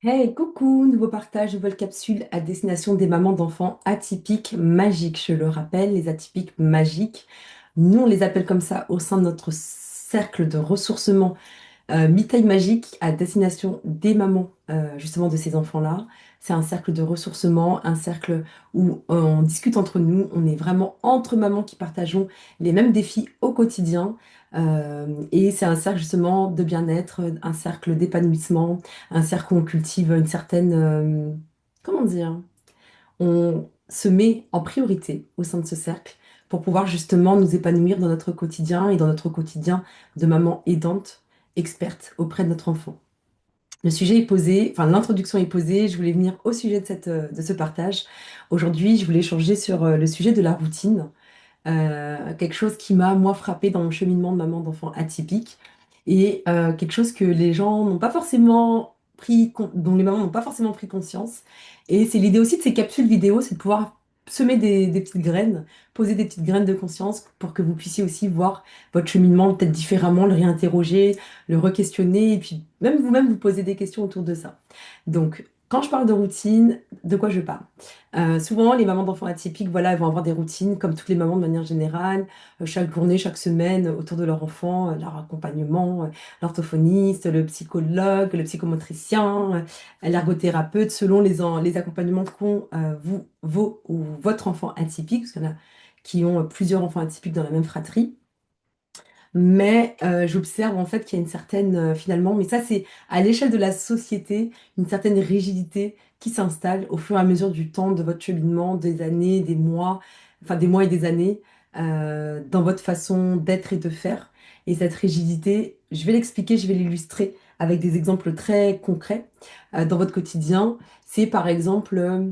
Hey, coucou, nouveau partage, nouvelle capsule à destination des mamans d'enfants atypiques magiques. Je le rappelle, les atypiques magiques, nous on les appelle comme ça au sein de notre cercle de ressourcement Mi-Taille Magique à destination des mamans justement de ces enfants-là. C'est un cercle de ressourcement, un cercle où on discute entre nous, on est vraiment entre mamans qui partageons les mêmes défis au quotidien. Et c'est un cercle justement de bien-être, un cercle d'épanouissement, un cercle où on cultive une certaine, comment dire, on se met en priorité au sein de ce cercle pour pouvoir justement nous épanouir dans notre quotidien et dans notre quotidien de maman aidante, experte auprès de notre enfant. Le sujet est posé, enfin l'introduction est posée, je voulais venir au sujet de ce partage. Aujourd'hui, je voulais échanger sur le sujet de la routine, quelque chose qui m'a, moi, frappé dans mon cheminement de maman d'enfant atypique et quelque chose que les gens n'ont pas forcément dont les mamans n'ont pas forcément pris conscience. Et c'est l'idée aussi de ces capsules vidéo, c'est de pouvoir semer des petites graines, poser des petites graines de conscience pour que vous puissiez aussi voir votre cheminement peut-être différemment, le réinterroger, le re-questionner et puis même vous-même vous poser des questions autour de ça. Donc, quand je parle de routine, de quoi je parle? Souvent, les mamans d'enfants atypiques, voilà, elles vont avoir des routines, comme toutes les mamans de manière générale, chaque journée, chaque semaine, autour de leur enfant, leur accompagnement, l'orthophoniste, le psychologue, le psychomotricien, l'ergothérapeute, selon les accompagnements qu'ont vos ou votre enfant atypique, parce qu'il y en a qui ont plusieurs enfants atypiques dans la même fratrie. Mais j'observe en fait qu'il y a une certaine, finalement, mais ça c'est à l'échelle de la société, une certaine rigidité qui s'installe au fur et à mesure du temps, de votre cheminement, des années, des mois, enfin des mois et des années, dans votre façon d'être et de faire. Et cette rigidité, je vais l'expliquer, je vais l'illustrer avec des exemples très concrets dans votre quotidien. C'est par exemple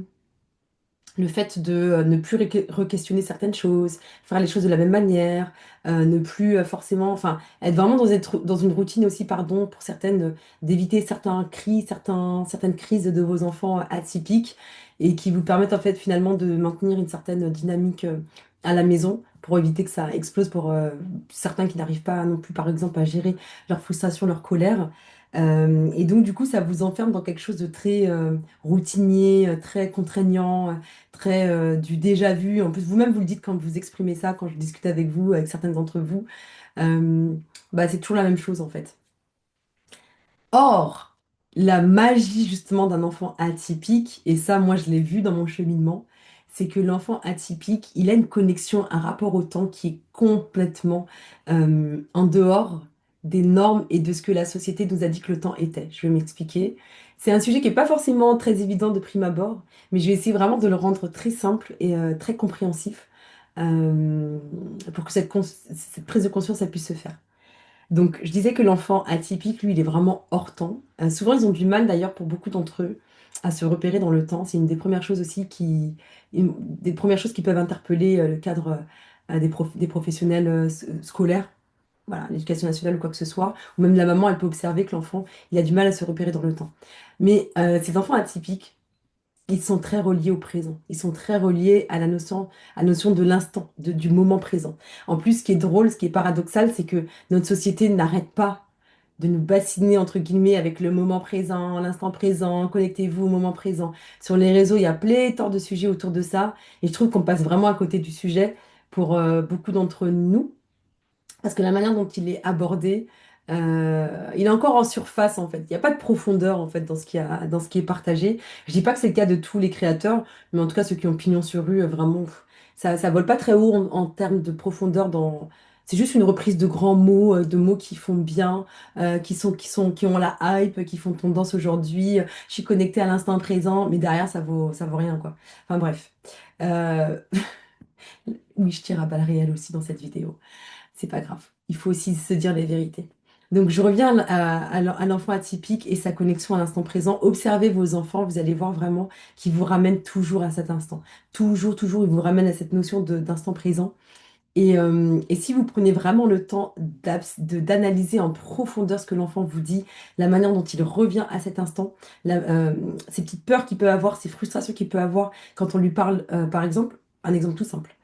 le fait de ne plus re-questionner certaines choses, faire les choses de la même manière, ne plus forcément, enfin, être vraiment dans une routine aussi, pardon, pour certaines, d'éviter certains cris, certaines crises de vos enfants atypiques et qui vous permettent en fait finalement de maintenir une certaine dynamique à la maison pour éviter que ça explose pour certains qui n'arrivent pas non plus, par exemple, à gérer leur frustration, leur colère. Et donc, du coup, ça vous enferme dans quelque chose de très routinier, très contraignant, très du déjà vu. En plus, vous-même, vous le dites quand vous exprimez ça, quand je discute avec vous, avec certaines d'entre vous, euh, bah, c'est toujours la même chose en fait. Or, la magie justement d'un enfant atypique, et ça, moi, je l'ai vu dans mon cheminement, c'est que l'enfant atypique, il a une connexion, un rapport au temps qui est complètement en dehors des normes et de ce que la société nous a dit que le temps était. Je vais m'expliquer. C'est un sujet qui n'est pas forcément très évident de prime abord, mais je vais essayer vraiment de le rendre très simple et très compréhensif euh, pour que cette prise de conscience, elle puisse se faire. Donc, je disais que l'enfant atypique, lui, il est vraiment hors temps. Souvent, ils ont du mal, d'ailleurs, pour beaucoup d'entre eux, à se repérer dans le temps. C'est une des premières choses aussi des premières choses qui peuvent interpeller le cadre des professionnels scolaires, voilà, l'éducation nationale ou quoi que ce soit, ou même la maman, elle peut observer que l'enfant, il a du mal à se repérer dans le temps. Mais ces enfants atypiques, ils sont très reliés au présent. Ils sont très reliés à la notion de l'instant, du moment présent. En plus, ce qui est drôle, ce qui est paradoxal, c'est que notre société n'arrête pas de nous bassiner, entre guillemets, avec le moment présent, l'instant présent, connectez-vous au moment présent. Sur les réseaux, il y a pléthore de sujets autour de ça. Et je trouve qu'on passe vraiment à côté du sujet pour beaucoup d'entre nous. Parce que la manière dont il est abordé, il est encore en surface en fait. Il n'y a pas de profondeur en fait dans ce qui est partagé. Je dis pas que c'est le cas de tous les créateurs, mais en tout cas ceux qui ont pignon sur rue, vraiment, ça vole pas très haut en termes de profondeur dans. C'est juste une reprise de grands mots, de mots qui font bien, qui ont la hype, qui font tendance aujourd'hui. Je suis connectée à l'instant présent, mais derrière ça vaut rien quoi. Enfin bref. Euh, Oui, je tire à balles réelles aussi dans cette vidéo. C'est pas grave. Il faut aussi se dire les vérités. Donc, je reviens à l'enfant atypique et sa connexion à l'instant présent. Observez vos enfants, vous allez voir vraiment qu'ils vous ramènent toujours à cet instant. Toujours, toujours, ils vous ramènent à cette notion d'instant présent. Et si vous prenez vraiment le temps d'analyser en profondeur ce que l'enfant vous dit, la manière dont il revient à cet instant, ces petites peurs qu'il peut avoir, ces frustrations qu'il peut avoir quand on lui parle, par exemple, un exemple tout simple.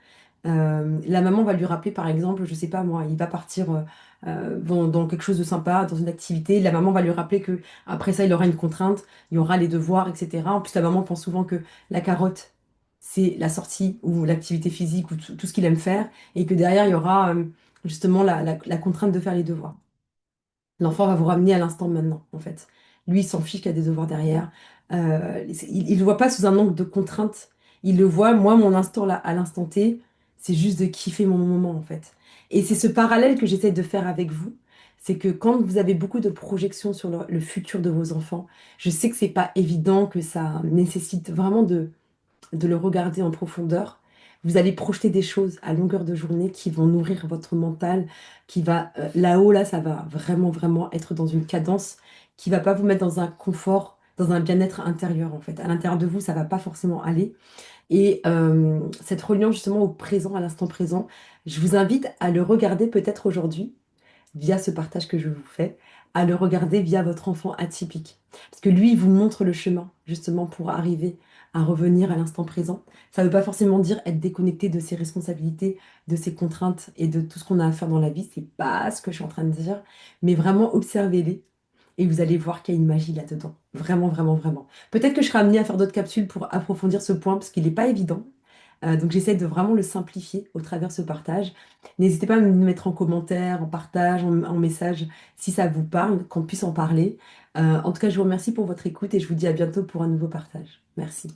La maman va lui rappeler, par exemple, je sais pas moi, il va partir. vont dans quelque chose de sympa, dans une activité. La maman va lui rappeler que après ça, il aura une contrainte, il y aura les devoirs, etc. En plus, la maman pense souvent que la carotte, c'est la sortie ou l'activité physique ou tout ce qu'il aime faire, et que derrière, il y aura justement la contrainte de faire les devoirs. L'enfant va vous ramener à l'instant maintenant, en fait. Lui, il s'en fiche qu'il y a des devoirs derrière. Il ne le voit pas sous un angle de contrainte. Il le voit, moi, mon instant là, à l'instant T, c'est juste de kiffer mon moment, en fait. Et c'est ce parallèle que j'essaie de faire avec vous. C'est que quand vous avez beaucoup de projections sur le futur de vos enfants, je sais que c'est pas évident, que ça nécessite vraiment de le regarder en profondeur. Vous allez projeter des choses à longueur de journée qui vont nourrir votre mental, qui va là-haut, là, ça va vraiment, vraiment être dans une cadence qui va pas vous mettre dans un confort, dans un bien-être intérieur en fait. À l'intérieur de vous, ça va pas forcément aller. Et cette reliance justement au présent, à l'instant présent, je vous invite à le regarder peut-être aujourd'hui via ce partage que je vous fais, à le regarder via votre enfant atypique. Parce que lui, il vous montre le chemin, justement, pour arriver à revenir à l'instant présent. Ça ne veut pas forcément dire être déconnecté de ses responsabilités, de ses contraintes et de tout ce qu'on a à faire dans la vie. C'est pas ce que je suis en train de dire. Mais vraiment, observez-les. Et vous allez voir qu'il y a une magie là-dedans. Vraiment, vraiment, vraiment. Peut-être que je serai amenée à faire d'autres capsules pour approfondir ce point, parce qu'il n'est pas évident. Donc j'essaie de vraiment le simplifier au travers de ce partage. N'hésitez pas à me mettre en commentaire, en partage, en message, si ça vous parle, qu'on puisse en parler. En tout cas, je vous remercie pour votre écoute et je vous dis à bientôt pour un nouveau partage. Merci.